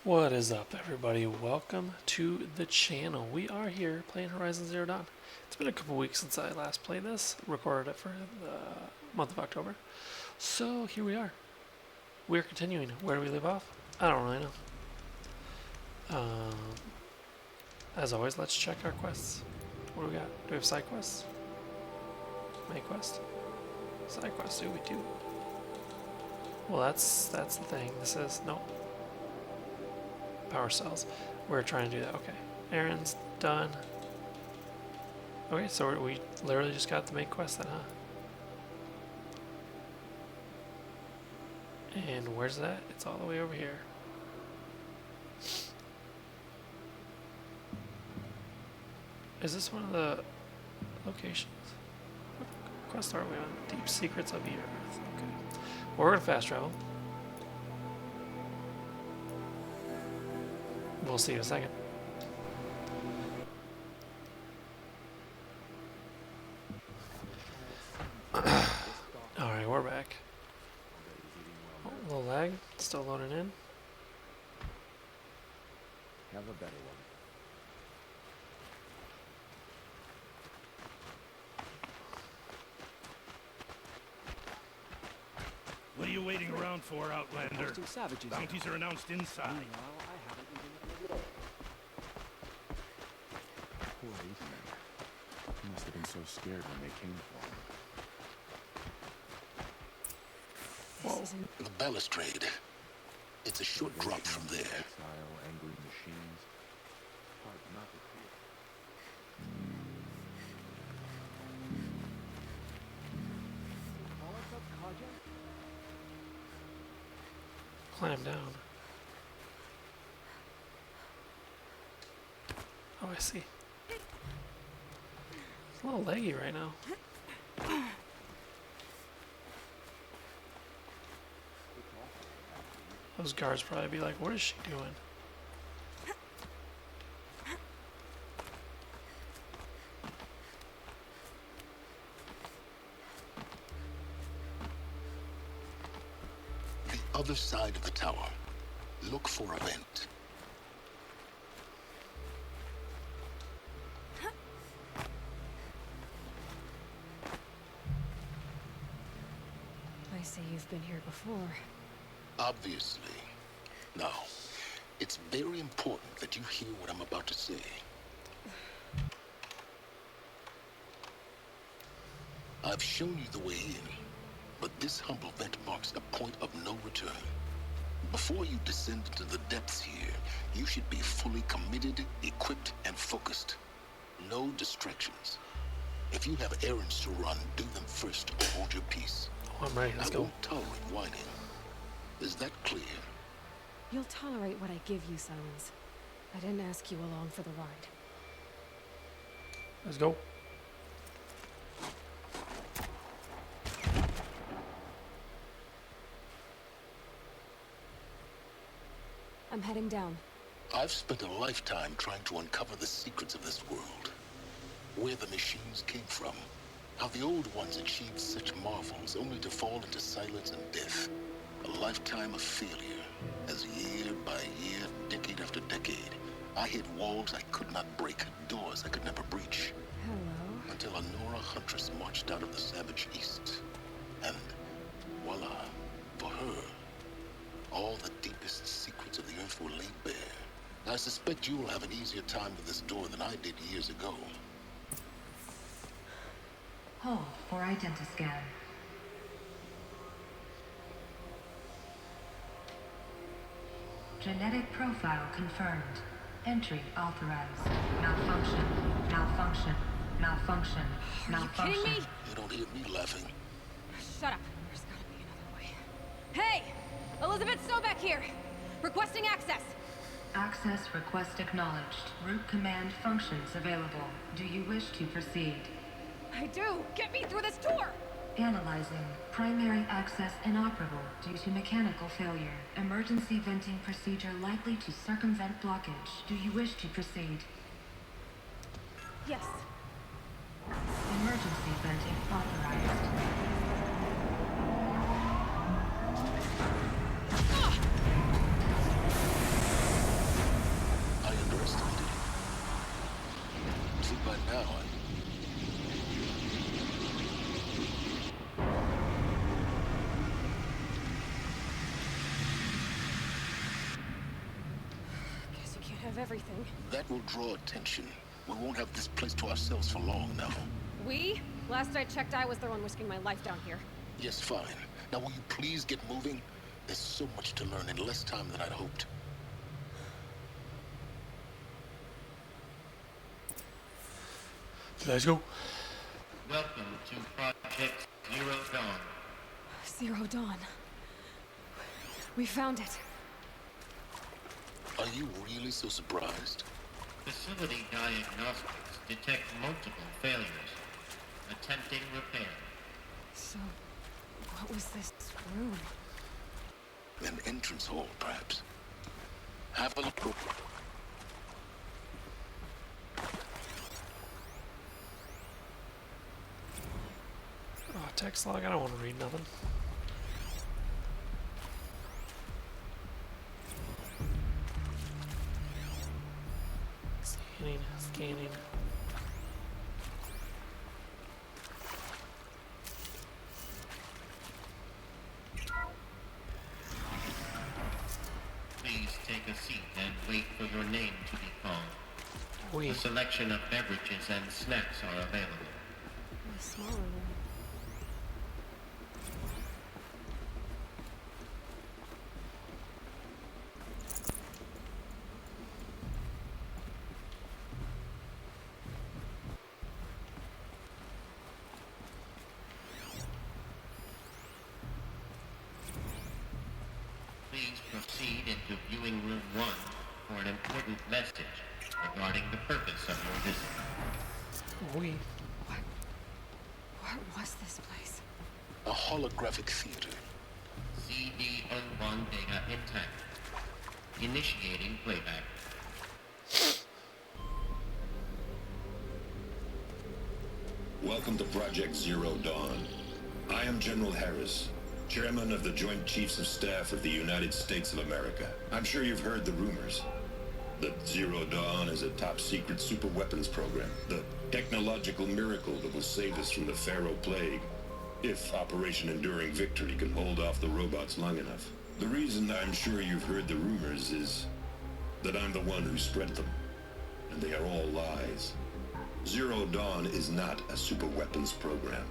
What is up, everybody? Welcome to the channel. We are here playing Horizon Zero Dawn. It's been a couple weeks since I last played this, recorded it for the month of October. So here we are. We're continuing. Where do we leave off? I don't really know. As always, let's check our quests. What do we got? Do we have side quests? Main quest? Side quest, do we do? Well, that's the thing. This is, nope. Power cells. We're trying to do that. Okay. Errand's done. Okay, so we literally just got the main quest then, huh? And where's that? It's all the way over here. Is this one of the locations? What quest are we on? Deep Secrets of the Earth. Okay. Well, we're gonna fast travel. We'll see in a second. Alright, we're back. Oh, a little lag. Still loading in. Have a better one. What are you waiting around for, Outlander? Savages. Bounties are announced inside. Meanwhile, I haven't even met the Poor Ethan. He must have been so scared when they came for him. Whoa. The balustrade. It's a short drop from there. Exile, angry machines. Hard not to fear. Climb down. Oh, I see. It's a little laggy right now. Those guards probably be like, what is she doing? The other side of the tower. Look for a vent. I see you've been here before. Obviously. Now, it's very important that you hear what I'm about to say. I've shown you the way in, but this humble vent marks a point of no return. Before you descend into the depths here, you should be fully committed, equipped, and focused. No distractions. If you have errands to run, do them first or hold your peace. Oh, I'm ready. Let's I go. won't tolerate whining. Is that clear? You'll tolerate what I give you, Silence. I didn't ask you along for the ride. Let's go. I'm heading down. I've spent a lifetime trying to uncover the secrets of this world. Where the machines came from. How the old ones achieved such marvels only to fall into silence and death. A lifetime of failure, as year by year, decade after decade, I hit walls I could not break, doors I could never breach. Hello. Until a Nora huntress marched out of the savage east. And voila, for her, all the deepest secrets of the earth were laid bare. I suspect you will have an easier time with this door than I did years ago. Hold for identiscan. Genetic profile confirmed. Entry authorized. Malfunction. Malfunction. Malfunction. Are you Malfunction. kidding me? You don't hear me laughing. Shut up. There's gotta be another way. Hey! Elizabeth Sobek here! Requesting access! Access request acknowledged. Root command functions available. Do you wish to proceed? I do! Get me through this door! Analyzing. Primary access inoperable due to mechanical failure. Emergency venting procedure likely to circumvent blockage. Do you wish to proceed? Yes. Emergency venting authorized. of everything. That will draw attention. We won't have this place to ourselves for long now. We? Last I checked, I was the one risking my life down here. Yes, fine. Now will you please get moving? There's so much to learn in less time than I'd hoped. Let's go. Welcome to Project Zero Dawn. Zero Dawn. We found it. Are you really so surprised? Facility diagnostics detect multiple failures. Attempting repair. So, what was this room? An entrance hall, perhaps. Have a look. Oh, text log. I don't want to read nothing. Scanning. Please take a seat and wait for your name to be called. We. A selection of beverages and snacks are available. A smaller room. Please proceed into viewing room 1 for an important message regarding the purpose of your visit. We. What was this place? A holographic theater. CD-01 data intact. Initiating playback. Welcome to Project Zero Dawn. I am General Harris, Chairman of the Joint Chiefs of Staff of the United States of America. I'm sure you've heard the rumors that Zero Dawn is a top-secret superweapons program, the technological miracle that will save us from the Pharaoh Plague, if Operation Enduring Victory can hold off the robots long enough. The reason I'm sure you've heard the rumors is that I'm the one who spread them, and they are all lies. Zero Dawn is not a superweapons program,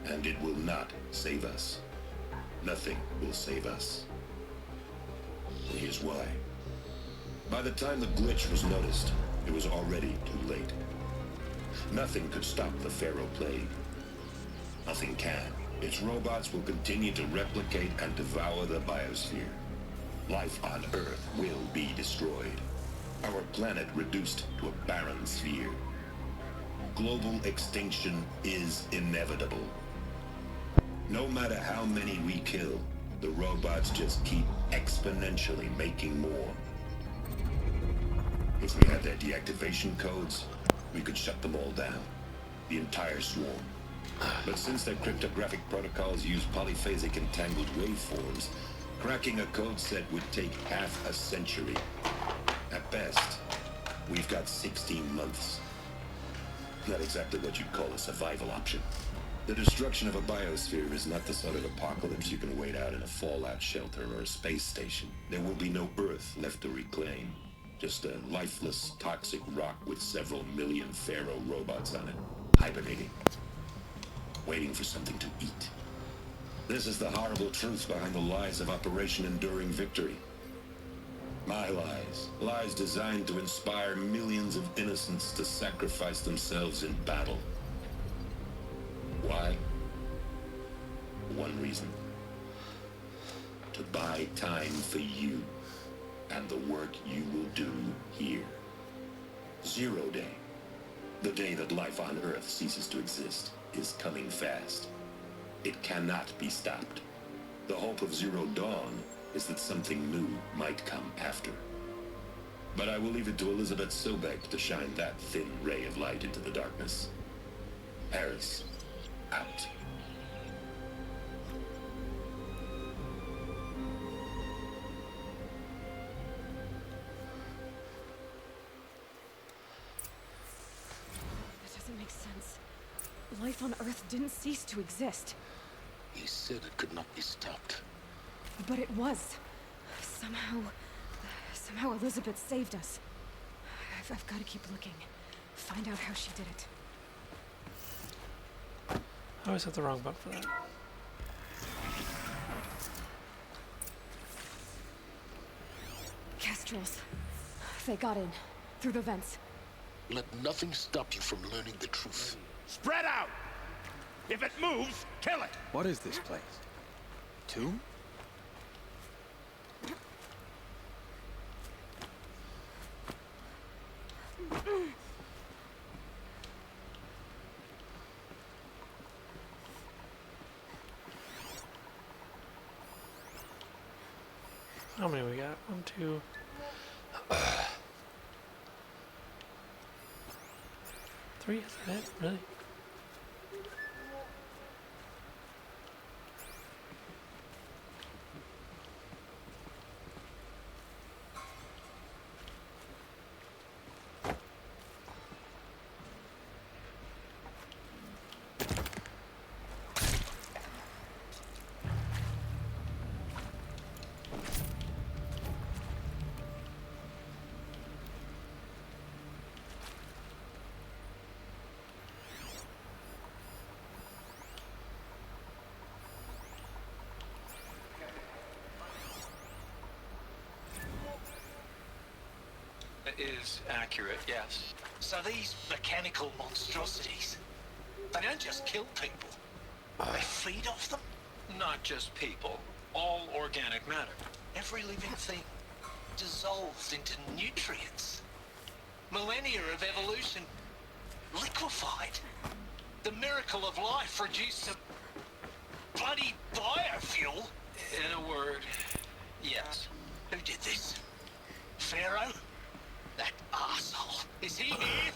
and it will not save us. Nothing will save us. And here's why. By the time the glitch was noticed, it was already too late. Nothing could stop the Pharaoh Plague. Nothing can. Its robots will continue to replicate and devour the biosphere. Life on Earth will be destroyed. Our planet reduced to a barren sphere. Global extinction is inevitable. No matter how many we kill, the robots just keep exponentially making more. If we had their deactivation codes, we could shut them all down. The entire swarm. But since their cryptographic protocols use polyphasic entangled waveforms, cracking a code set would take half a century. At best, we've got 16 months. Not exactly what you'd call a survival option. The destruction of a biosphere is not the sort of apocalypse you can wait out in a fallout shelter or a space station. There will be no Earth left to reclaim. Just a lifeless, toxic rock with several million Pharaoh robots on it, hibernating, waiting for something to eat. This is the horrible truth behind the lies of Operation Enduring Victory. My lies. Lies designed to inspire millions of innocents to sacrifice themselves in battle. Why? One reason. To buy time for you and the work you will do here. Zero Day, the day that life on Earth ceases to exist, is coming fast. It cannot be stopped. The hope of Zero Dawn is that something new might come after. But I will leave it to Elizabeth Sobek to shine that thin ray of light into the darkness. Harris, out. That doesn't make sense. Life on Earth didn't cease to exist. He said it could not be stopped. But it was. Somehow Elizabeth saved us. I've got to keep looking. Find out how she did it. I always hit the wrong button for that. Kestrels. They got in. Through the vents. Let nothing stop you from learning the truth. Spread out! If it moves, kill it! What is this place? Tomb? How many we got? 1, 2. Three? Is that it? Really? Is accurate, yes. So these mechanical monstrosities, they don't just kill people, they feed off them? Not just people, all organic matter. Every living thing dissolves into nutrients. Millennia of evolution liquefied. The miracle of life reduced to bloody biofuel. In a word, yes. Who did this? Pharaoh? That arsehole. Is he here?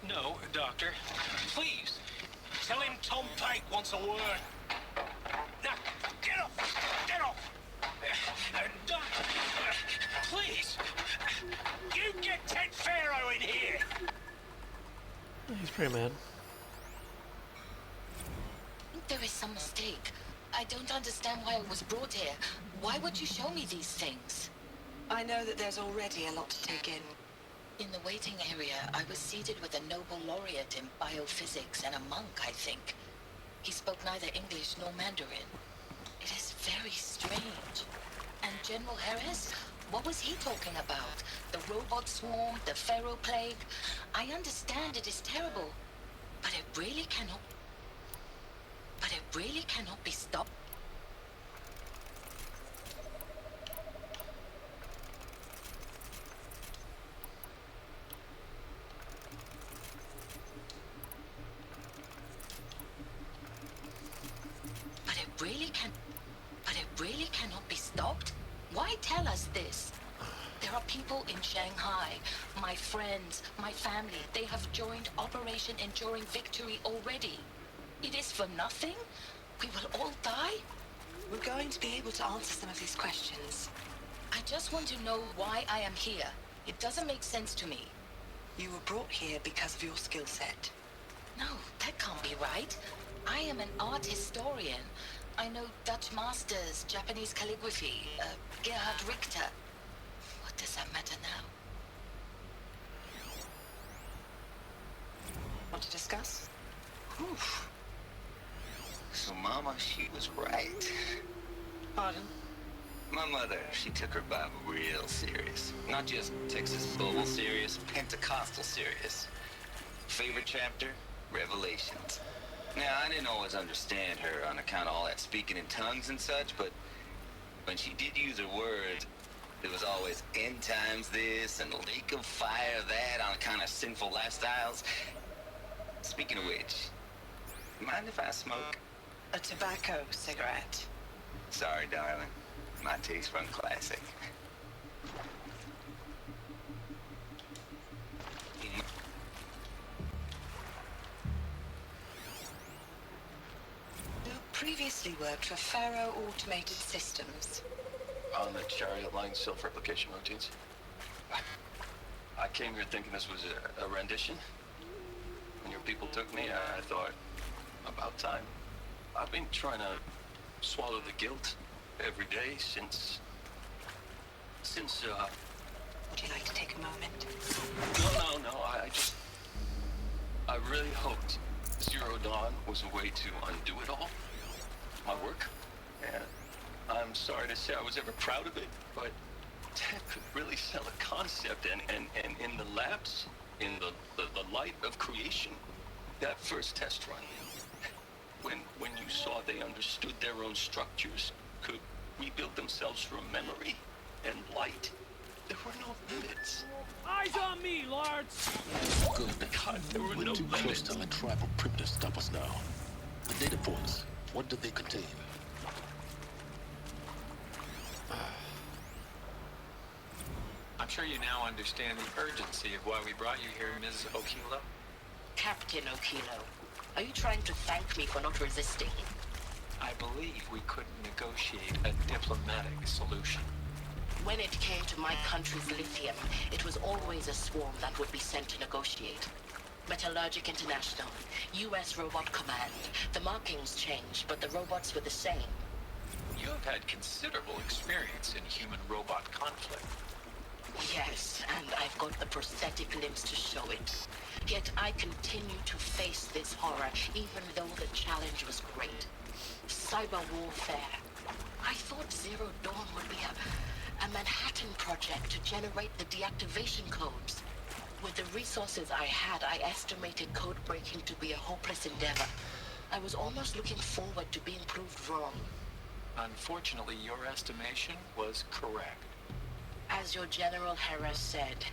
No, Doctor. Please, tell him Tom Pike wants a word. Now, get off! Get off! Doctor, please! You get Ted Pharaoh in here! He's pretty mad. There is some mistake. I don't understand why I was brought here. Why would you show me these things? I know that there's already a lot to take in. In the waiting area, I was seated with a Nobel laureate in biophysics and a monk, I think. He spoke neither English nor Mandarin. It is very strange. And General Harris? What was he talking about? The robot swarm, the Pharaoh plague? I understand it is terrible, but it really cannot... But it really cannot be stopped. Really cannot be stopped? Why tell us this? There are people in Shanghai, my friends, my family. They have joined Operation Enduring Victory already. It is for nothing? We will all die? We're going to be able to answer some of these questions. I just want to know why I am here. It doesn't make sense to me. You were brought here because of your skill set. No, that can't be right. I am an art historian. I know Dutch masters, Japanese calligraphy, Gerhard Richter. What does that matter now? Want to discuss? Oof. So Mama, she was right. Pardon? My mother, she took her Bible real serious. Not just Texas Bible serious, Pentecostal serious. Favorite chapter? Revelations. Now, I didn't always understand her on account of all that speaking in tongues and such, but when she did use her words, there was always end times this and lake of fire that on account of sinful lifestyles. Speaking of which, mind if I smoke? A tobacco cigarette. Sorry, darling. My taste run classic. Previously worked for Pharaoh Automated Systems. On the chariot line self-replication routines. I came here thinking this was a rendition. When your people took me, I thought, about time. I've been trying to swallow the guilt every day since Would you like to take a moment? No. I really hoped Zero Dawn was a way to undo it all. My work. And I'm sorry to say I was ever proud of it, but Ted could really sell a concept, and in the labs, in the light of creation, that first test run, when you saw they understood their own structures, could rebuild themselves from memory and light, there were no limits. Eyes on me, Lords! Good. God, there were We're no too close limits. to let tribal primitives stop us now. The data points, what do they contain? I'm sure you now understand the urgency of why we brought you here, Ms. Okilo. Captain Okilo, are you trying to thank me for not resisting? I believe we couldn't negotiate a diplomatic solution. When it came to my country's lithium, it was always a swarm that would be sent to negotiate. Metallurgic International, U.S. Robot Command. The markings changed, but the robots were the same. You have had considerable experience in human-robot conflict. Yes, and I've got the prosthetic limbs to show it. Yet I continue to face this horror, even though the challenge was great. Cyber warfare. I thought Zero Dawn would be a Manhattan project to generate the deactivation codes. With the resources I had, I estimated code breaking to be a hopeless endeavor. I was almost looking forward to being proved wrong. Unfortunately, your estimation was correct. As your General Harris said.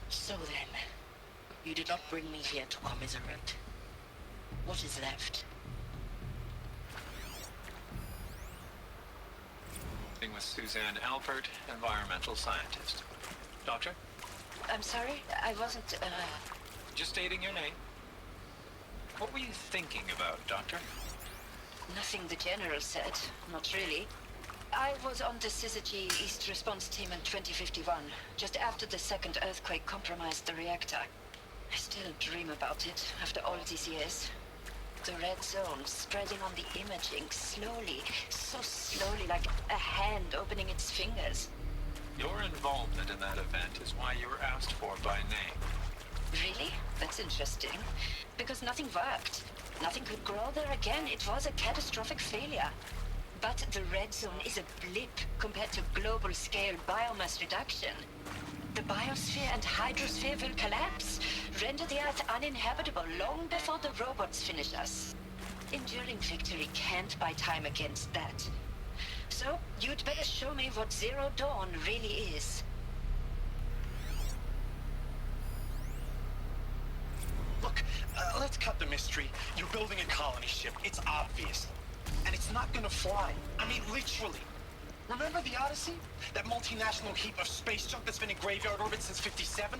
So then, you did not bring me here to commiserate. What is left? Meeting with Suzanne Alpert, environmental scientist. Doctor? I'm sorry, I wasn't, Just stating your name. What were you thinking about, Doctor? Nothing the General said, not really. I was on the Syzygy East Response Team in 2051, just after the second earthquake compromised the reactor. I still dream about it, after all these years. The red zone spreading on the imaging, slowly, so slowly, like a hand opening its fingers. Your involvement in that event is why you were asked for by name. Really? That's interesting. Because nothing worked. Nothing could grow there again. It was a catastrophic failure. But the red zone is a blip compared to global-scale biomass reduction. The biosphere and hydrosphere will collapse, render the Earth uninhabitable long before the robots finish us. Enduring victory can't buy time against that. So, you'd better show me what Zero Dawn really is. Look, let's cut the mystery. You're building a colony ship. It's obvious. And it's not gonna fly. I mean, literally. Remember the Odyssey? That multinational heap of space junk that's been in graveyard orbit since '57?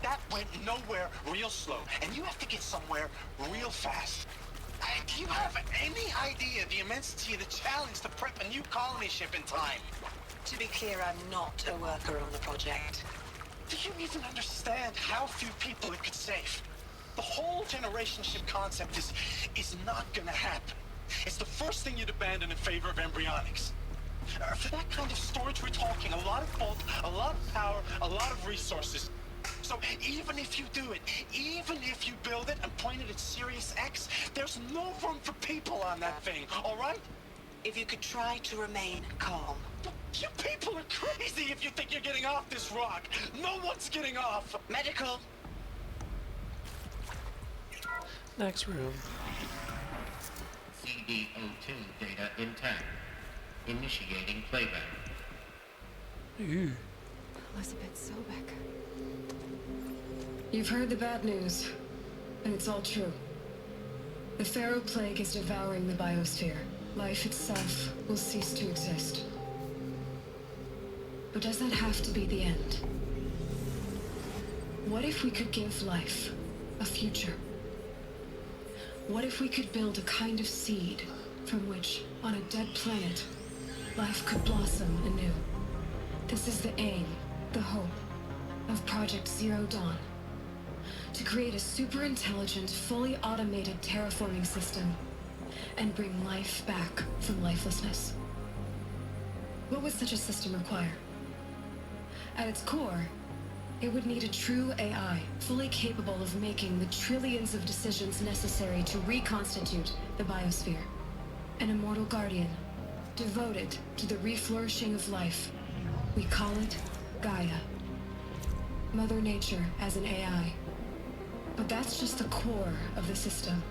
That went nowhere real slow. And you have to get somewhere real fast. Do you have any idea the immensity of the challenge to prep a new colony ship in time? To be clear, I'm not a worker on the project. Do you even understand how few people it could save? The whole generation ship concept is not gonna happen. It's the first thing you'd abandon in favor of embryonics. For that kind of storage, we're talking a lot of bulk, a lot of power, a lot of resources. So even if you do it, even if you build it and point it at Sirius X, there's no room for people on that thing, all right? If you could try to remain calm. You people are crazy if you think you're getting off this rock. No one's getting off. Medical. Next room. CD02 data intact. Initiating playback. Ooh. Elizabeth Sobek. You've heard the bad news, and it's all true. The Pharaoh Plague is devouring the biosphere. Life itself will cease to exist. But does that have to be the end? What if we could give life a future? What if we could build a kind of seed from which, on a dead planet, life could blossom anew? This is the aim, the hope, of Project Zero Dawn. To create a super-intelligent, fully automated terraforming system and bring life back from lifelessness. What would such a system require? At its core, it would need a true AI, fully capable of making the trillions of decisions necessary to reconstitute the biosphere. An immortal guardian, devoted to the reflourishing of life. We call it Gaia. Mother Nature as an AI. But that's just the core of the system.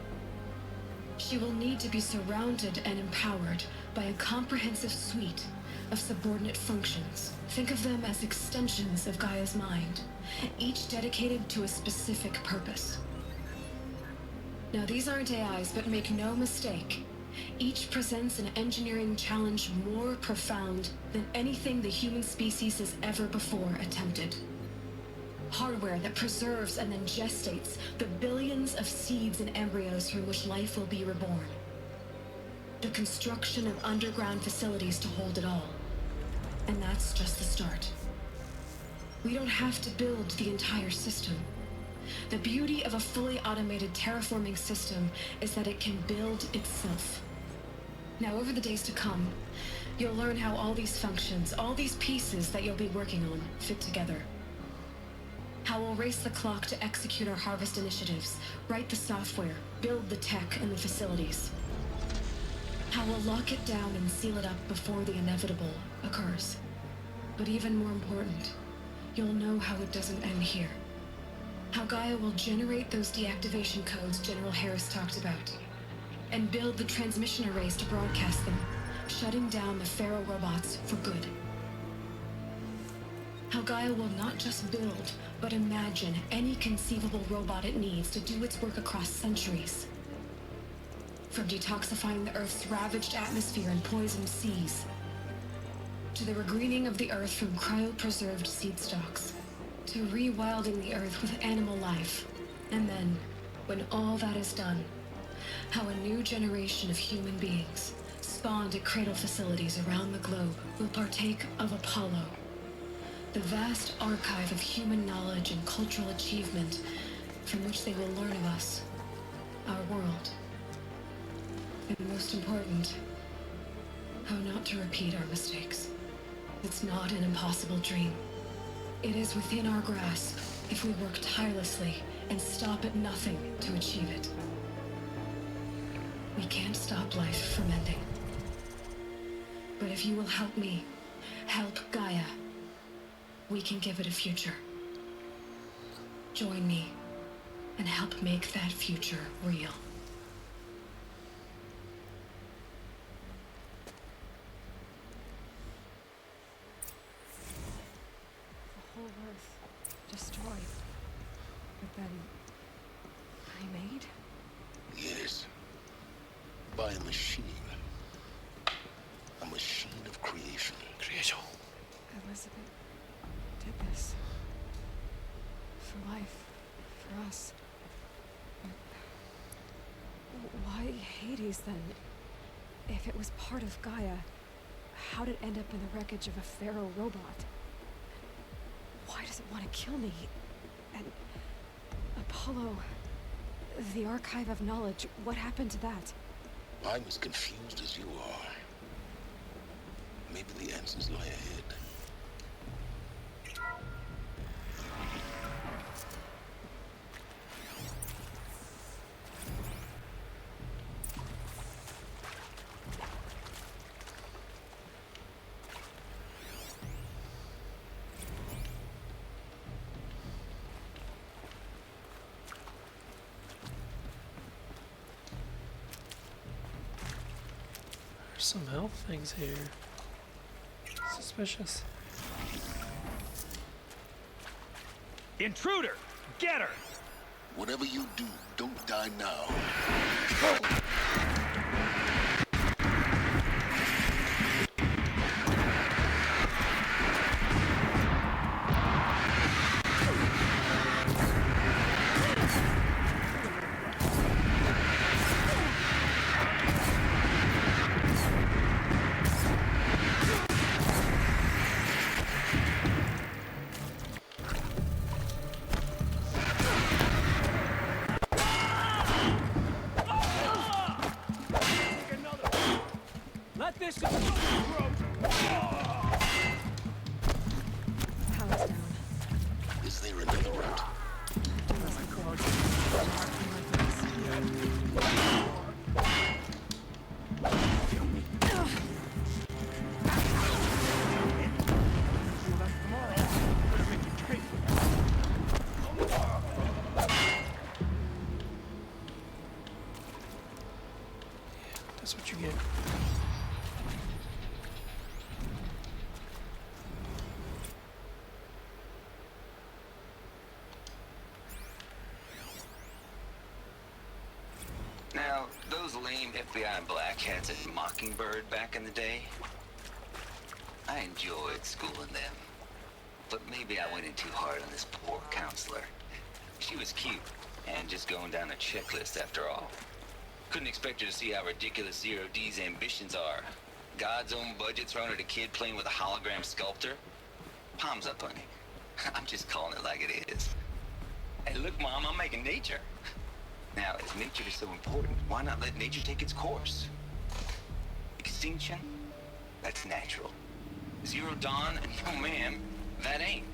She will need to be surrounded and empowered by a comprehensive suite of subordinate functions. Think of them as extensions of Gaia's mind, each dedicated to a specific purpose. Now, these aren't AIs, but make no mistake, each presents an engineering challenge more profound than anything the human species has ever before attempted. Hardware that preserves and then gestates the billions of seeds and embryos from which life will be reborn. The construction of underground facilities to hold it all. And that's just the start. We don't have to build the entire system. The beauty of a fully automated terraforming system is that it can build itself. Now, over the days to come, you'll learn how all these functions, all these pieces that you'll be working on, fit together. How we'll race the clock to execute our harvest initiatives, write the software, build the tech and the facilities. How we'll lock it down and seal it up before the inevitable occurs. But even more important, you'll know how it doesn't end here. How Gaia will generate those deactivation codes General Harris talked about, and build the transmission arrays to broadcast them, shutting down the Pharaoh robots for good. How Gaia will not just build, but imagine any conceivable robot it needs to do its work across centuries. From detoxifying the Earth's ravaged atmosphere and poisoned seas, to the regreening of the Earth from cryopreserved seed stocks, to rewilding the Earth with animal life. And then, when all that is done, how a new generation of human beings, spawned at cradle facilities around the globe, will partake of Apollo, the vast archive of human knowledge and cultural achievement from which they will learn of us, our world. And most important, how not to repeat our mistakes. It's not an impossible dream. It is within our grasp if we work tirelessly and stop at nothing to achieve it. We can't stop life from ending. But if you will help me, help Gaia, we can give it a future. Join me and help make that future real. The whole Earth destroyed, but then remade? Yes. By a machine. A machine of creation. Creation. Elizabeth did this. For life. For us. But why Hades then? If it was part of Gaia, how'd it end up in the wreckage of a Pharaoh robot? Why does it want to kill me? And Apollo, the Archive of Knowledge, what happened to that? I'm as confused as you are. Maybe the answers lie ahead. There's some health things here. Suspicious. Intruder! Get her! Whatever you do, don't die now. Let this How is That's what you get. Now, those lame FBI black hats at Mockingbird back in the day, I enjoyed schooling them. But maybe I went in too hard on this poor counselor. She was cute, and just going down a checklist after all. Couldn't expect her to see how ridiculous Zero D's ambitions are. God's own budget thrown at a kid playing with a hologram sculptor? Palms up, honey. I'm just calling it like it is. Hey, look, Mom, I'm making nature. Now, if nature is so important, why not let nature take its course? Extinction? That's natural. Zero Dawn? No, ma'am, that ain't.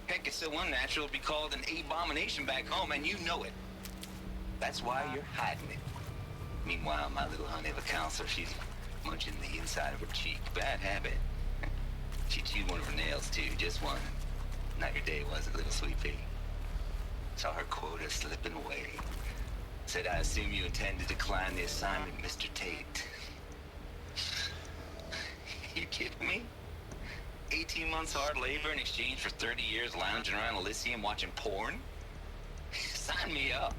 Heck, it's so unnatural it'd be called an abomination back home, and you know it. That's why you're hiding it. Meanwhile, my little honey of a counselor, she's munching the inside of her cheek. Bad habit. She chewed one of her nails, too, just one. Not your day, was it, little sweet pea? Saw her quota slipping away. Said, I assume you intend to decline the assignment, Mr. Tate. You kidding me? 18 months hard labor in exchange for 30 years lounging around Elysium watching porn? Sign me up.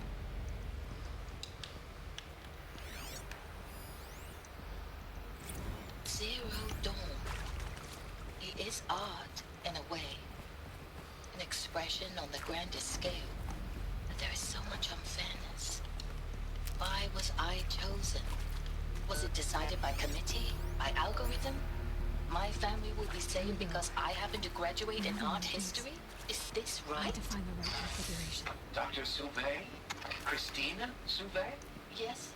Zero Dawn. It is art, in a way. An expression on the grandest scale. But there is so much unfairness. Why was I chosen? Was it decided by committee? By algorithm? My family will be saved because I happen to graduate in art history? Is this I right? need to find the right configuration. Dr. Sauvé? Christina Sauvé? Yes.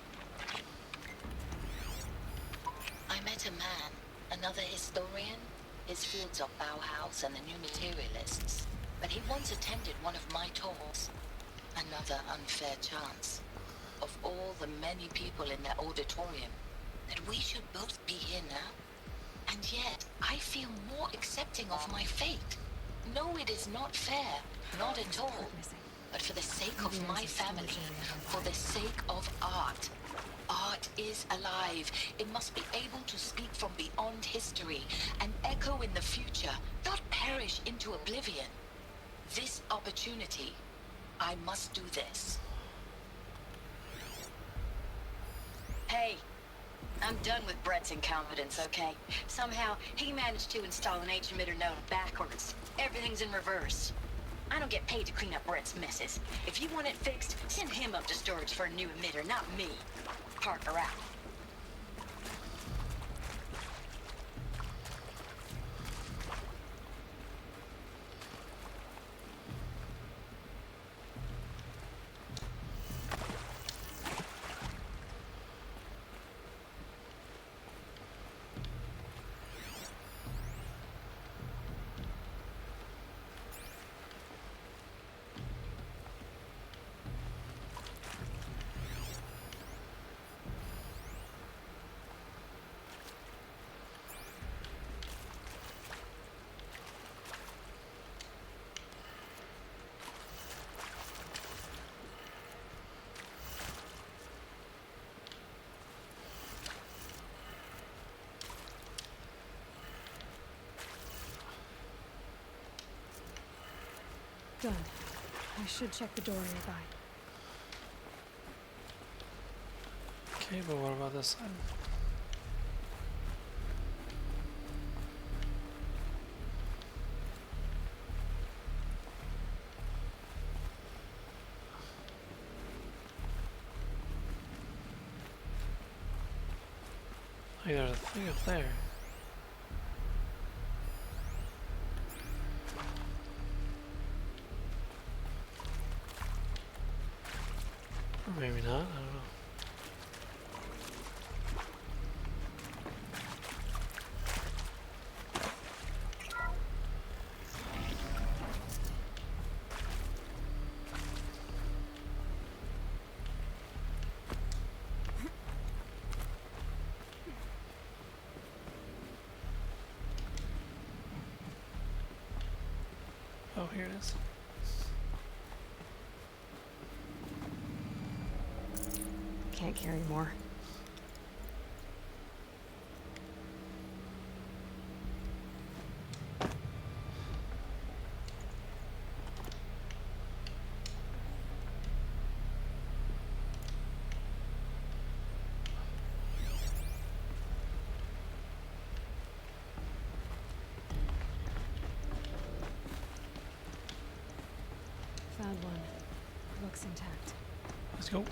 I met a man, another historian. His fields are Bauhaus and the New Materialists. But he once attended one of my talks. Another unfair chance. Of all the many people in that auditorium, that we should both be here now. And yet, I feel more accepting of my fate. No, it is not fair. Not at all. But for the sake of my family, for the sake of art. Art is alive. It must be able to speak from beyond history and echo in the future, not perish into oblivion. This opportunity, I must do this. Hey, I'm done with Brett's incompetence, okay? Somehow, he managed to install an H-emitter node backwards. Everything's in reverse. I don't get paid to clean up Brett's messes. If you want it fixed, send him up to storage for a new emitter, not me. Parker out. Done. I should check the door nearby. Okay, but what about this side? Hey, there's a thing up there. Or maybe not, I don't know. Oh, here it is. Can't carry more. looks intact. Let's go.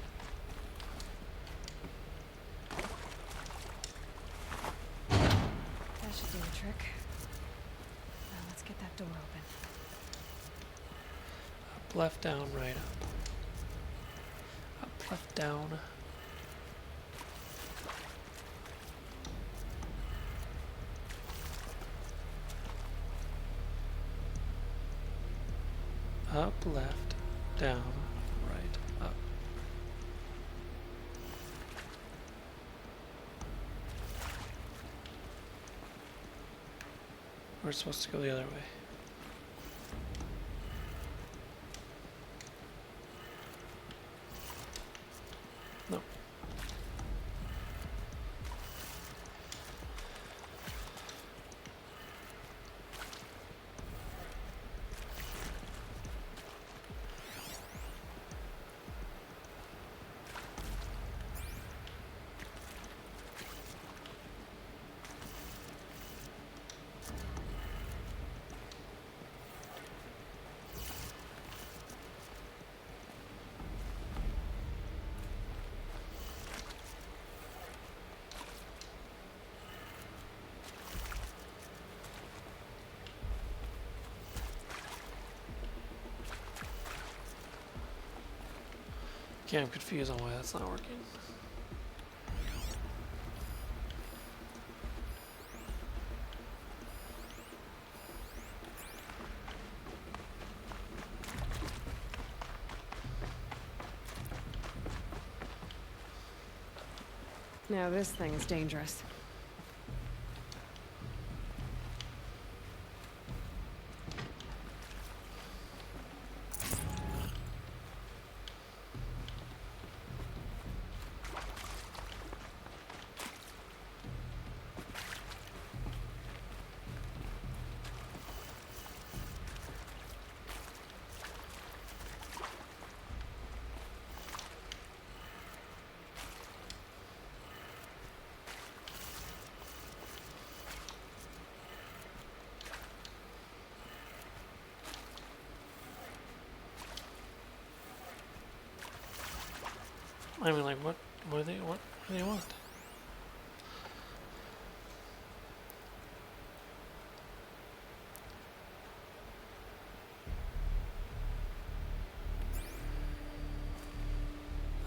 That should do the trick. Now let's get that door open. Up, left, down, right, up. Up, left, down. Up, left, down, right, up. We're supposed to go the other way. No. Okay, I'm confused on why that's not working. Now this thing is dangerous. I mean, like, what do they want?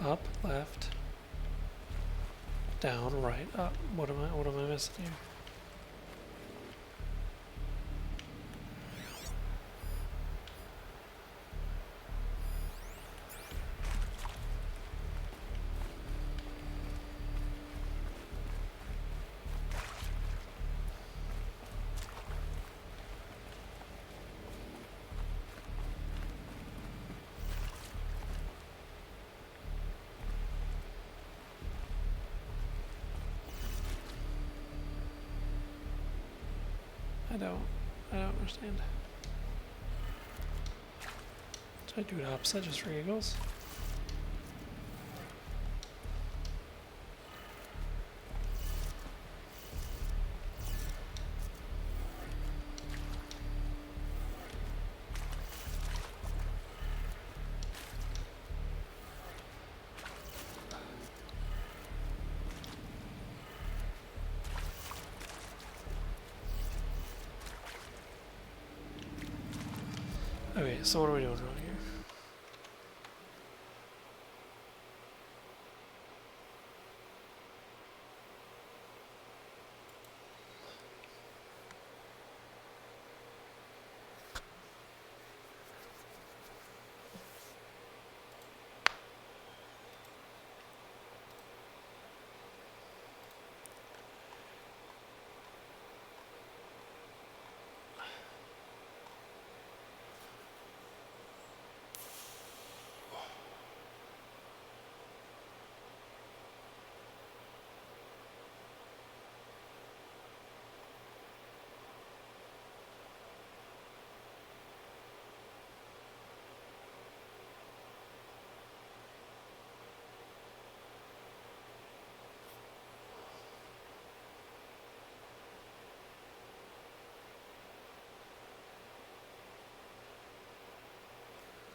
Up, left, down, right, up. What am I missing here? I don't understand. Did I do it opposite just for giggles? Okay, so what are we doing wrong here?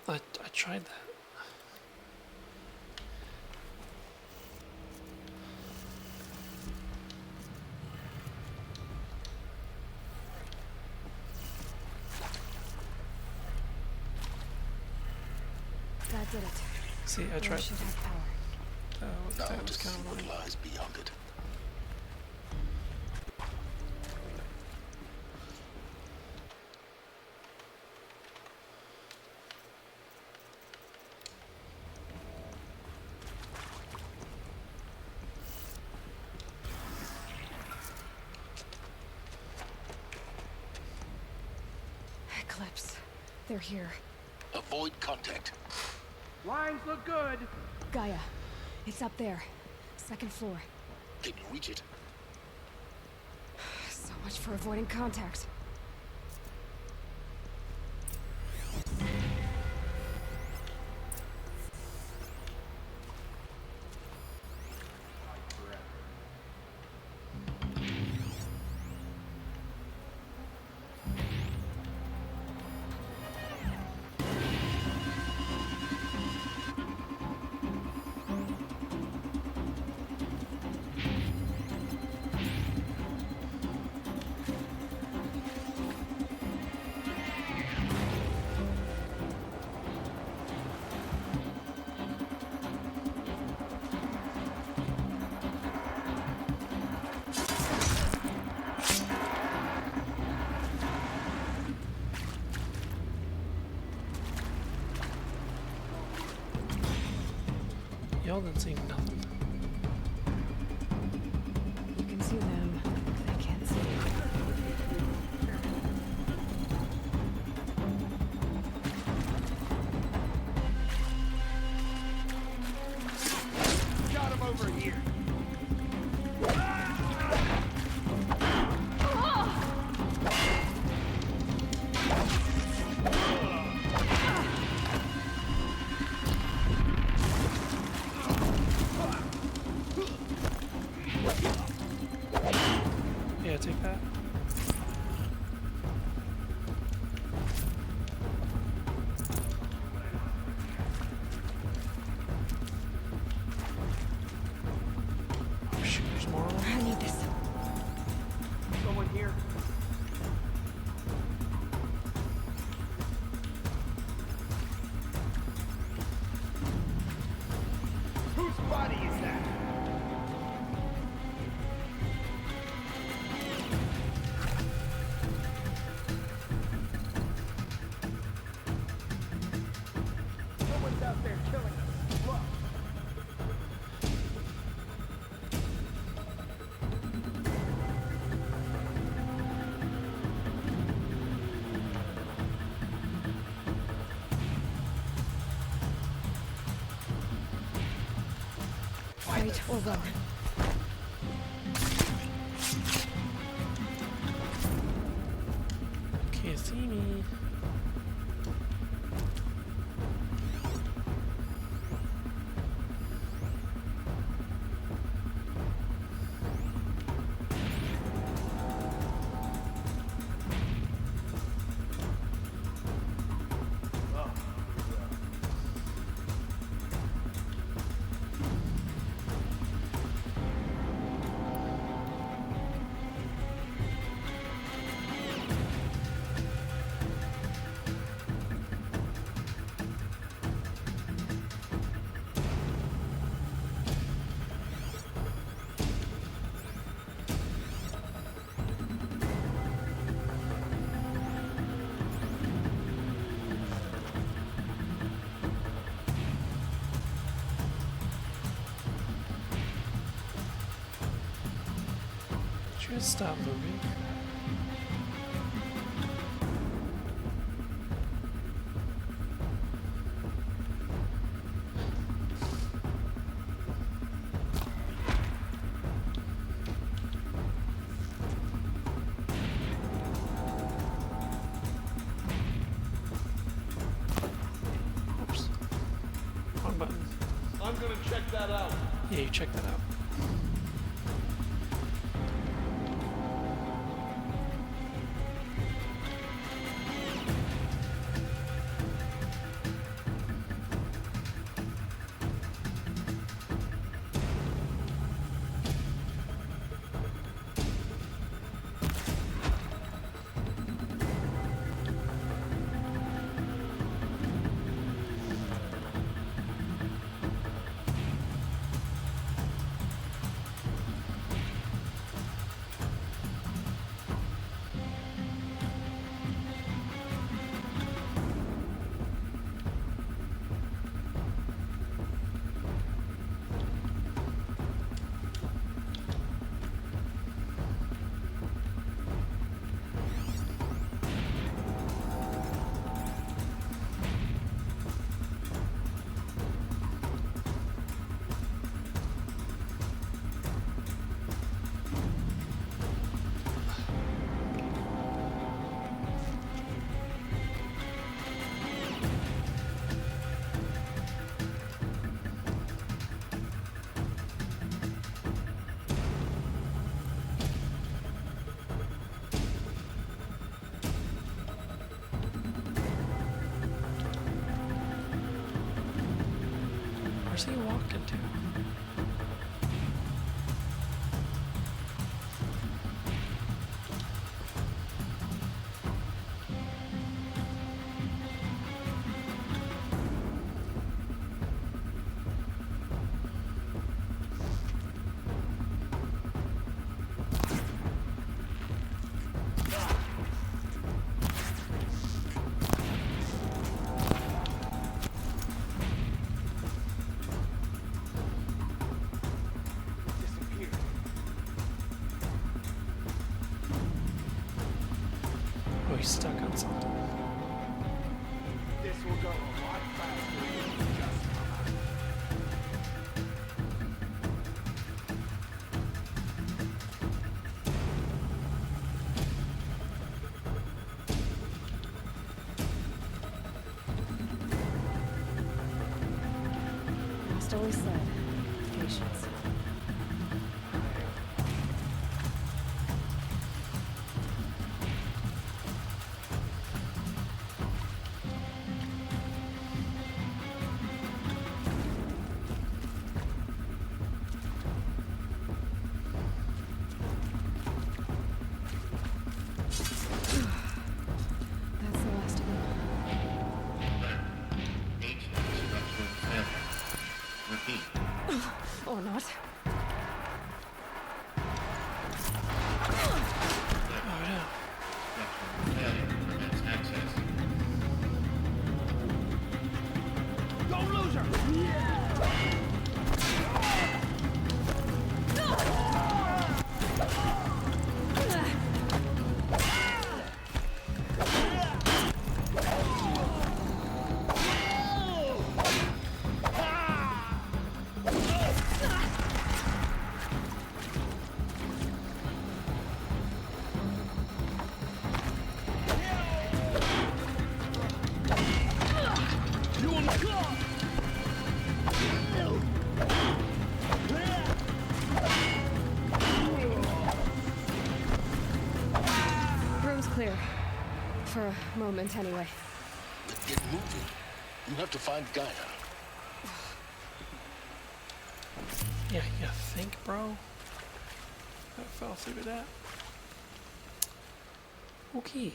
I tried that. did it. See, I Now tried. should have power. Now That to was see kind of what annoying. lies beyond it. Eclipse. They're here. Avoid contact. Lines look good. Gaia. It's up there. Second floor. Can you reach it? So much for avoiding contact. Y'all didn't see nothing. You can see them. They can't see you. Got him over here. Yeah, take that. Oh, shoot, there's more of them. I need this. Someone here. Whose body is that? Someone's out there killing us. Look. Fight or run. Can't see me. Just stop moving. Oops. Wrong button. I'm gonna check that out. Yeah, you check that out. Where's he walking to? Oh, he's stuck on something. This will go a lot faster than just Just always said, patience. That's the last of them. Structural failure. Repeat. Or not. Oh no. Structural failure prevents access. Don't lose her! Room's clear. For a moment, anyway. But get moving. You have to find Gaia. Yeah, you think, bro? I fell through that. Okay.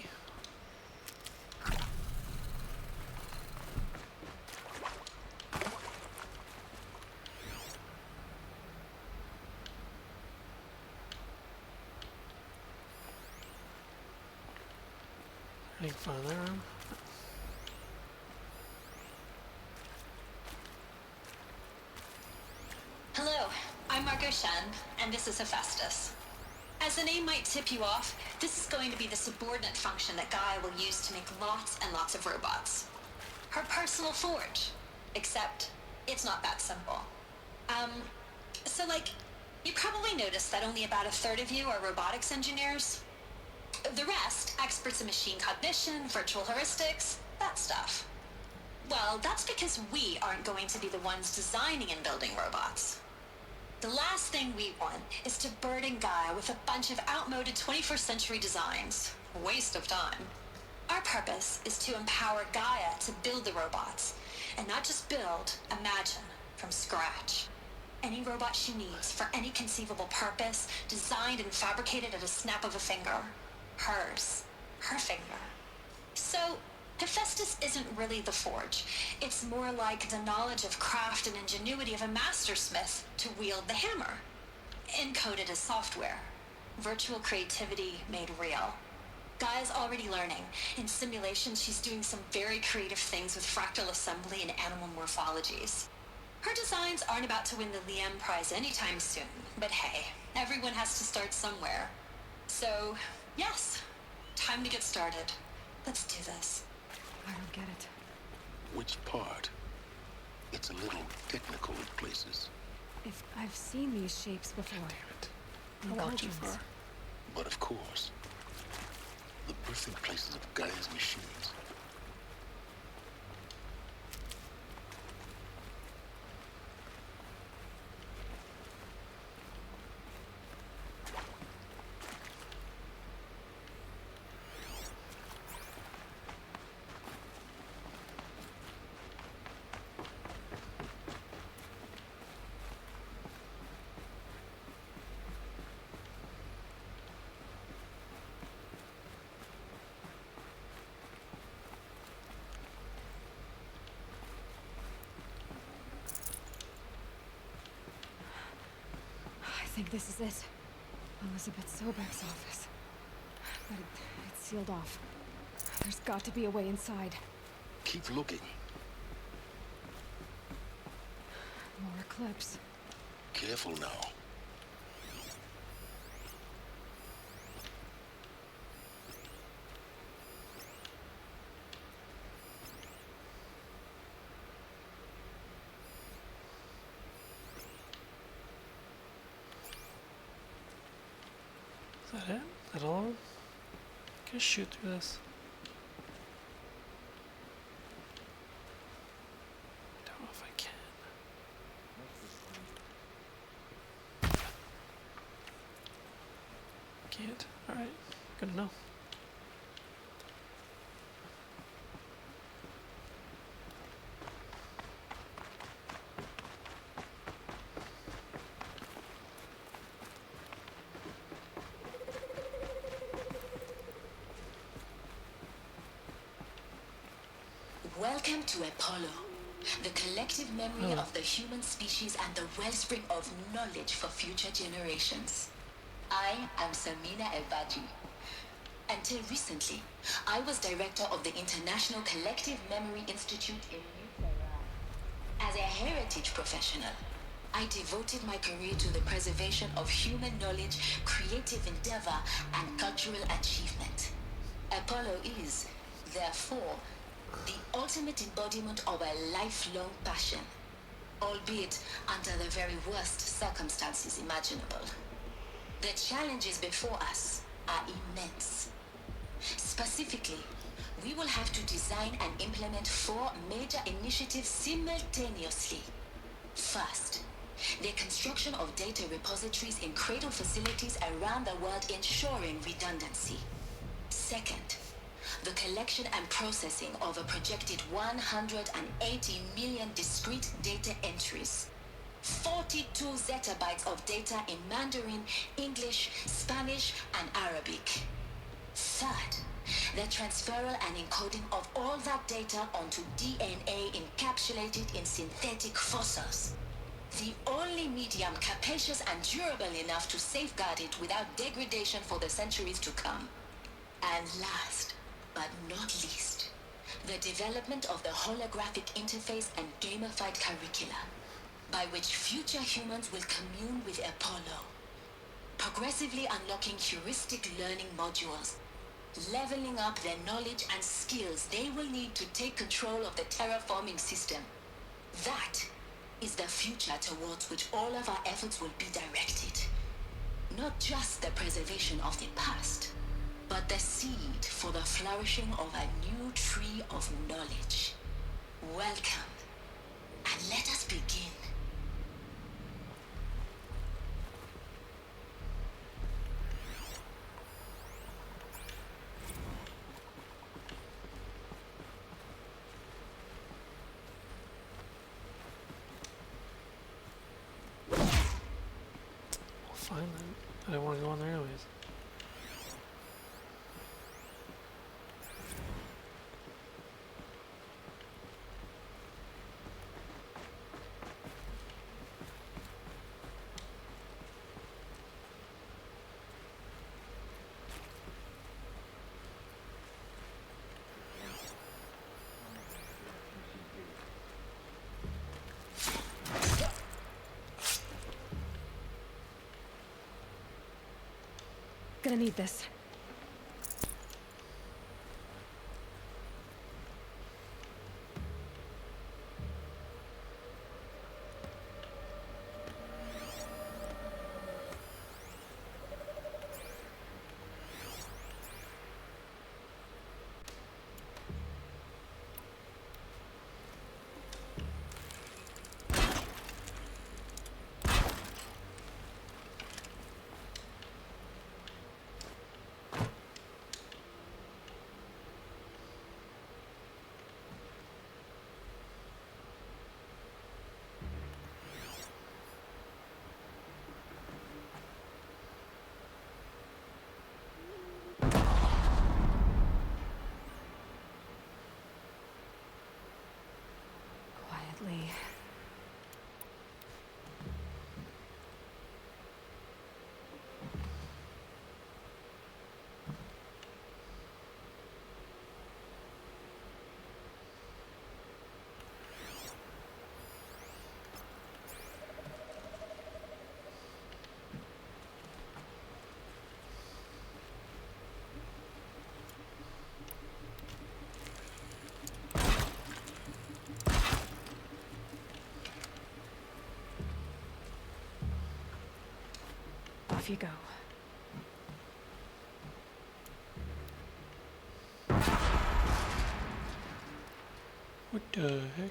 Anything fun in that room? Hello, I'm Margot Shen, and this is Hephaestus. As the name might tip you off, this is going to be the subordinate function that Gaia will use to make lots and lots of robots. Her personal forge. Except, it's not that simple. So you probably noticed that only about a third of you are robotics engineers. The rest, experts in machine cognition, virtual heuristics, that stuff. Well, that's because we aren't going to be the ones designing and building robots. The last thing we want is to burden Gaia with a bunch of outmoded 21st century designs. Waste of time. Our purpose is to empower Gaia to build the robots, and not just build, imagine, from scratch. Any robot she needs for any conceivable purpose, designed and fabricated at a snap of a finger. Hers. Her finger. So, Hephaestus isn't really the forge. It's more like the knowledge of craft and ingenuity of a mastersmith to wield the hammer. Encoded as software. Virtual creativity made real. Gaia's already learning. In simulations, she's doing some very creative things with fractal assembly and animal morphologies. Her designs aren't about to win the Liam Prize anytime soon, but hey, everyone has to start somewhere. So, yes, time to get started. Let's do this. I don't get it. Which part? It's a little technical in places. If I've seen these shapes before. Damn it. I walked too far. But of course, the birthing places of Gaia's machines. think this is it. Elizabeth Sobek's office. But it's sealed off. There's got to be a way inside. Keep looking. More clips. Careful now. Is that it? Is that all of them? Can I shoot through this? I don't know if I can. Can't. Alright. Good to know. Welcome to Apollo, the collective memory of the human species and the wellspring of knowledge for future generations. I am Samina El-Baji. Until recently, I was director of the International Collective Memory Institute in New Tehran. As a heritage professional, I devoted my career to the preservation of human knowledge, creative endeavor, and cultural achievement. Apollo is, therefore, the ultimate embodiment of a lifelong passion, albeit under the very worst circumstances imaginable. The challenges before us are immense. Specifically, we will have to design and implement 4 major initiatives simultaneously. First, the construction of data repositories in cradle facilities around the world, ensuring redundancy. Second, the collection and processing of a projected 180 million discrete data entries, 42 zettabytes of data in Mandarin, English, Spanish, and Arabic. Third, the transferal and encoding of all that data onto DNA encapsulated in synthetic fossils. The only medium capacious and durable enough to safeguard it without degradation for the centuries to come. And last, but not least, the development of the holographic interface and gamified curricula, by which future humans will commune with Apollo, progressively unlocking heuristic learning modules, leveling up their knowledge and skills they will need to take control of the terraforming system. That is the future towards which all of our efforts will be directed. Not just the preservation of the past, but the seed for the flourishing of a new tree of knowledge. Welcome, and let us begin. Well, fine then. I don't want to go in there anyways. Gonna need this. Off you go. What the heck?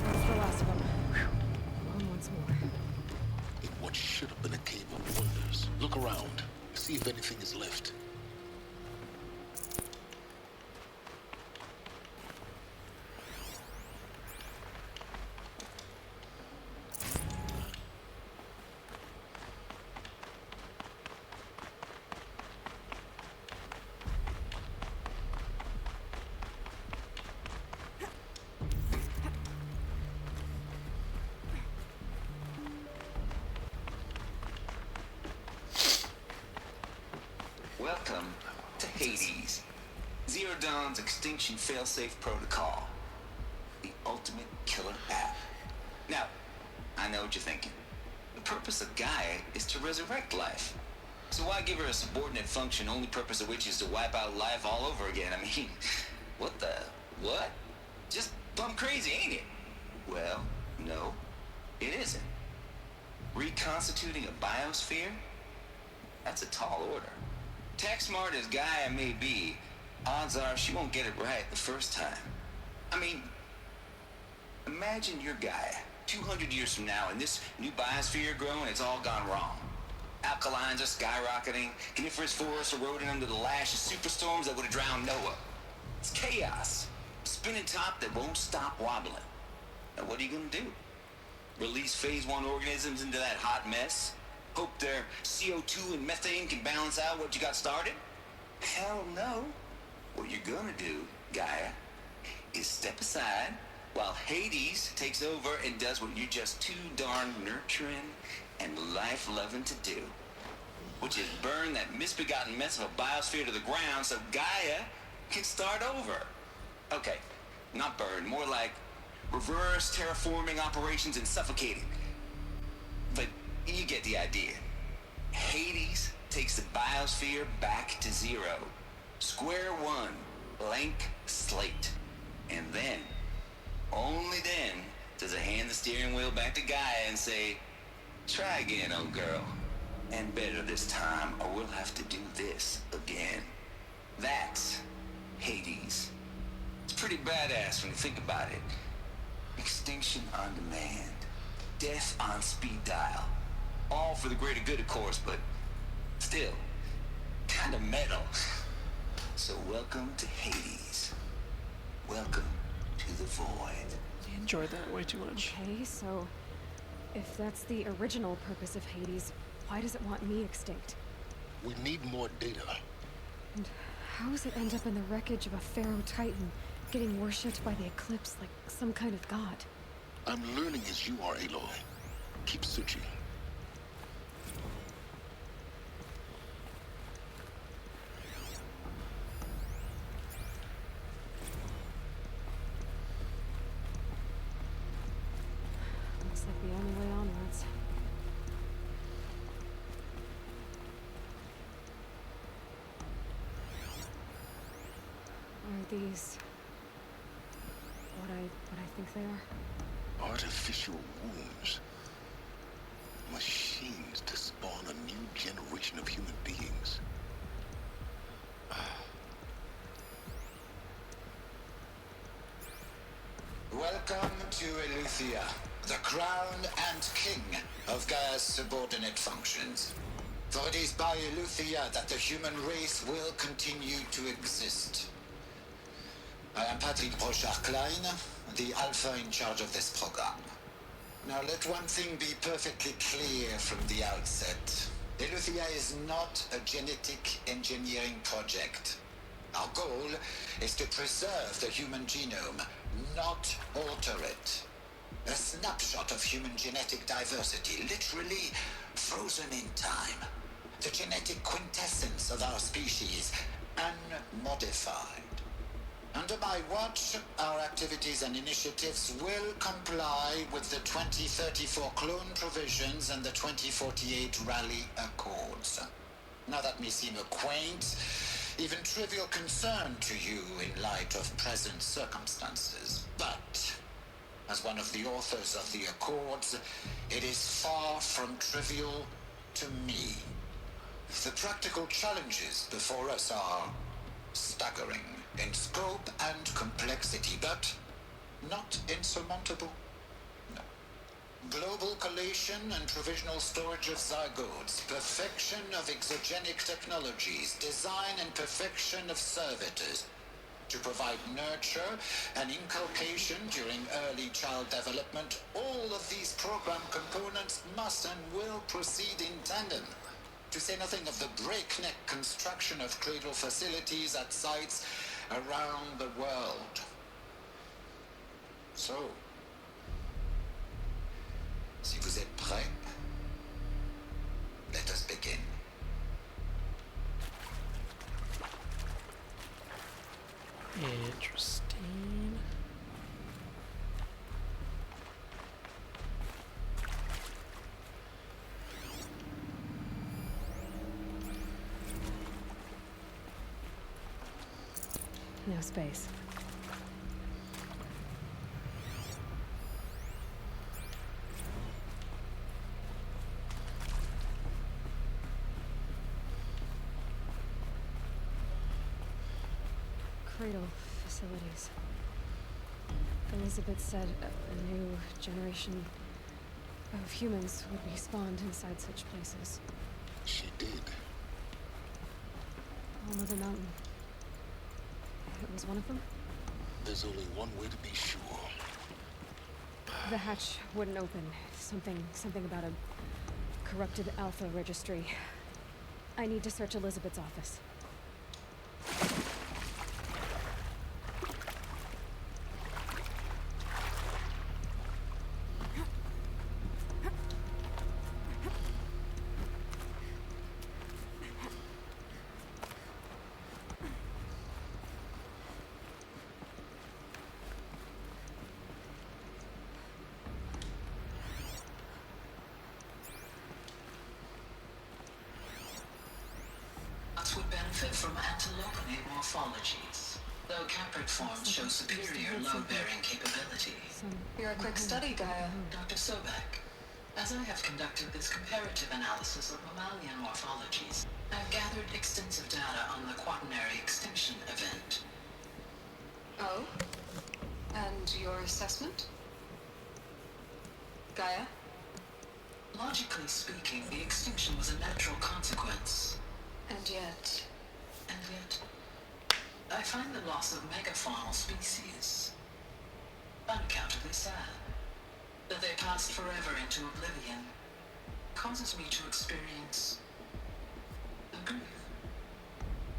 That's the last of them. On once more. In what should have been a cave of wonders. Look around. See if anything is left. Welcome to Hades, Zero Dawn's extinction failsafe protocol, the ultimate killer app. Now, I know what you're thinking. The purpose of Gaia is to resurrect life. So why give her a subordinate function, only purpose of which is to wipe out life all over again? I mean, what? Just plumb crazy, ain't it? Well, no, it isn't. Reconstituting a biosphere? That's a tall order. Tech smart as Gaia may be, odds are she won't get it right the first time. I mean, imagine you're Gaia, 200 years from now, and this new biosphere you're growing, it's all gone wrong. Alkalines are skyrocketing, coniferous forests eroding under the lash of superstorms that would have drowned Noah. It's chaos, spinning top that won't stop wobbling. Now what are you gonna do? Release phase 1 organisms into that hot mess? Hope their CO2 and methane can balance out what you got started? Hell no. What you're gonna do, Gaia, is step aside while Hades takes over and does what you're just too darn nurturing and life-loving to do, which is burn that misbegotten mess of a biosphere to the ground so Gaia can start over. Okay, not burn, more like reverse terraforming operations and suffocating. But you get the idea. Hades takes the biosphere back to zero. Square one, blank slate. And then, only then, does it hand the steering wheel back to Gaia and say, try again, old girl. And better this time, or we'll have to do this again. That's Hades. It's pretty badass when you think about it. Extinction on demand. Death on speed dial. All for the greater good, of course, but still, kind of metal. So welcome to Hades. Welcome to the void. You enjoyed that way too much. Okay, so if that's the original purpose of Hades, why does it want me extinct? We need more data. And how does it end up in the wreckage of a Pharaoh Titan, getting worshipped by the Eclipse like some kind of god? I'm learning as you are, Aloy. Keep searching. Looks like the only way onwards. Are these what I think they are? Artificial wombs. Machines to spawn a new generation of human beings. Welcome to Eleuthia, the crown and king of Gaia's subordinate functions. For it is by Eleuthia that the human race will continue to exist. I am Patrick Brochard-Klein, the Alpha in charge of this program. Now let one thing be perfectly clear from the outset. Eleuthia is not a genetic engineering project. Our goal is to preserve the human genome, not alter it. A snapshot of human genetic diversity, literally frozen in time. The genetic quintessence of our species, unmodified. Under my watch, our activities and initiatives will comply with the 2034 clone provisions and the 2048 Raleigh Accords. Now that may seem a quaint, even trivial concern to you in light of present circumstances, but as one of the authors of the Accords, it is far from trivial to me. The practical challenges before us are staggering in scope and complexity, but not insurmountable. No. Global collation and provisional storage of zygotes, perfection of exogenic technologies, design and perfection of servitors, to provide nurture and inculcation during early child development. All of these program components must and will proceed in tandem. To say nothing of the breakneck construction of cradle facilities at sites around the world. So, si vous êtes prêts, let us begin. Interesting. No space. Cradle facilities. Elizabeth said a new generation of humans would be spawned inside such places. She did. On Mother Mountain. It was one of them? There's only one way to be sure. The hatch wouldn't open. Something about a corrupted Alpha registry. I need to search Elizabeth's office. Would benefit from antilogonate morphologies, though caprid forms show superior load-bearing capability. You're a quick study, Gaia. Dr. Sobek, as I have conducted this comparative analysis of mammalian morphologies, I've gathered extensive data on the quaternary extinction event. Oh? And your assessment? Gaia? Logically speaking, the extinction was a natural consequence. And yet, I find the loss of megafaunal species unaccountably sad. That they passed forever into oblivion causes me to experience a grief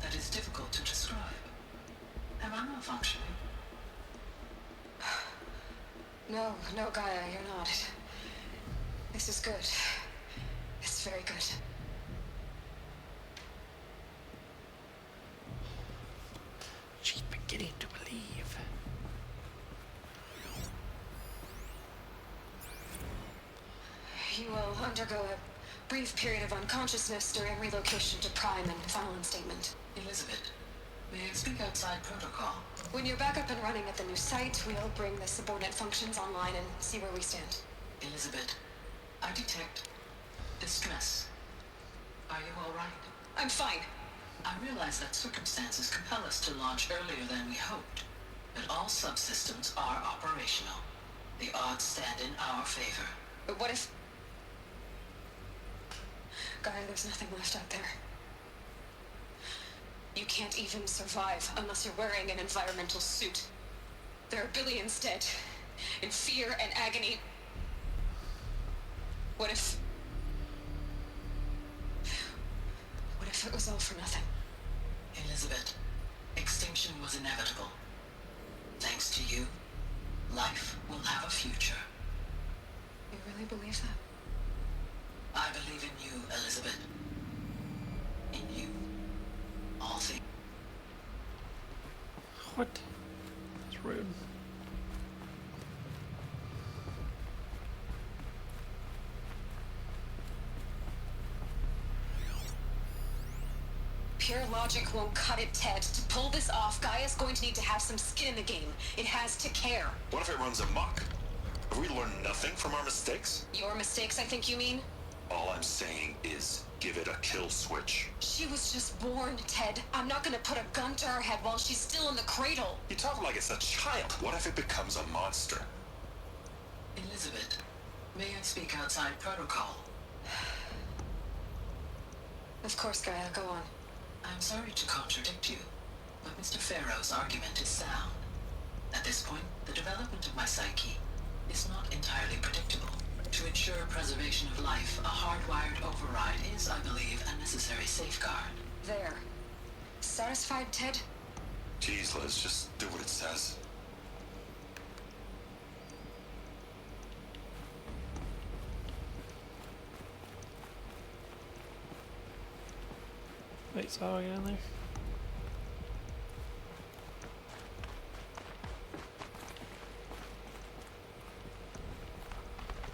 that is difficult to describe. Am I not functioning? No, Gaia, you're not. This is good. It's very good. She's beginning to believe. You will undergo a brief period of unconsciousness during relocation to Prime and final instatement. Elizabeth, may I speak outside protocol? When you're back up and running at the new site, we'll bring the subordinate functions online and see where we stand. Elizabeth, I detect distress. Are you all right? I'm fine. I realize that circumstances compel us to launch earlier than we hoped, but all subsystems are operational. the odds stand in our favor. But what if... Gaia, there's nothing left out there. You can't even survive unless you're wearing an environmental suit. There are billions dead, in fear and agony. What if it was all for nothing? Elizabeth, extinction was inevitable. Thanks to you, life will have a future. You really believe that? I believe in you, Elizabeth. In you, all things. What? That's rude. Pure logic won't cut it, Ted. To pull this off, Gaia's going to need to have some skin in the game. It has to care. What if it runs amok? Have we learned nothing from our mistakes? Your mistakes, I think you mean? All I'm saying is give it a kill switch. She was just born, Ted. I'm not gonna put a gun to her head while she's still in the cradle. You talk like it's a child. What if it becomes a monster? Elizabeth, may I speak outside protocol? Of course, Gaia, go on. I'm sorry to contradict you, but Mr. Farrow's argument is sound. At this point, the development of my psyche is not entirely predictable. To ensure preservation of life, a hardwired override is, I believe, a necessary safeguard. There. Satisfied, Ted? Jeez, Liz, just do what it says. Wait, so how do I get in there?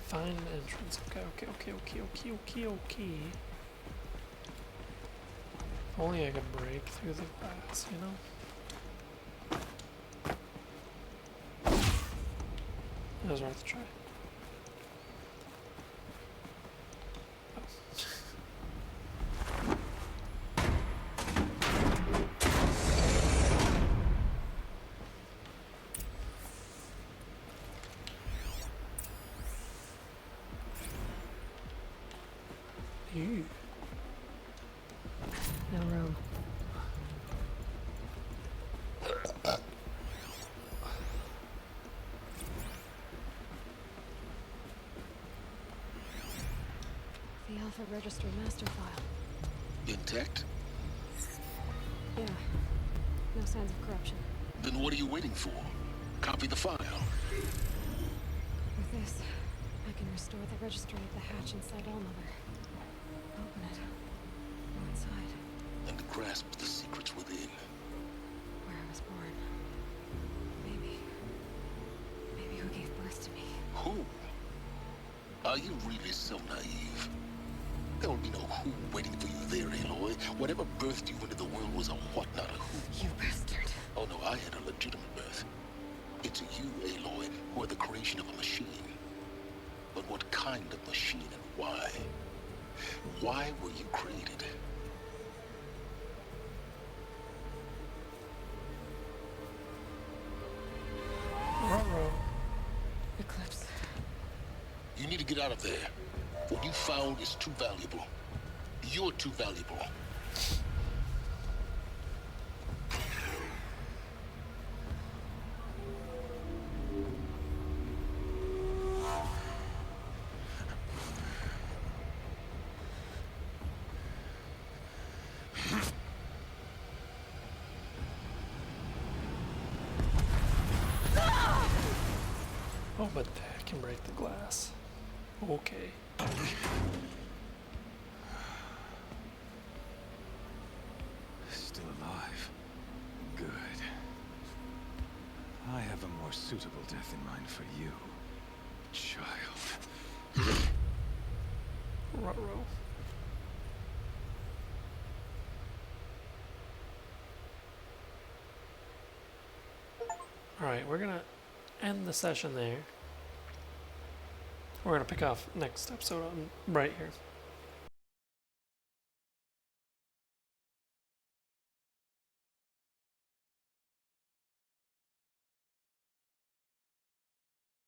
Find an entrance. Okay. If only I could break through the glass, you know? It was worth a try. Ew. No room. The Alpha Registry master file. Intact? Yeah. No signs of corruption. Then what are you waiting for? Copy the file. With this, I can restore the registry of the hatch inside Allmother. Open it. Go inside. And grasp the secrets within. Where I was born. Maybe who gave birth to me. Who? Are you really so naive? There will be no who waiting for you there, Aloy. Whatever birthed you into the world was a what, not a who. You bastard. Oh no, I had a legitimate birth. It's you, Aloy, who are the creation of a machine. But what kind of machine and why? Why were you created? Eclipse. You need to get out of there. What you found is too valuable. You're too valuable. Oh, but that can break the glass. Okay. Still alive. Good. I have a more suitable death in mind for you, child. Ruh-roh. Alright, we're gonna end the session there. We're gonna pick off next episode on right here.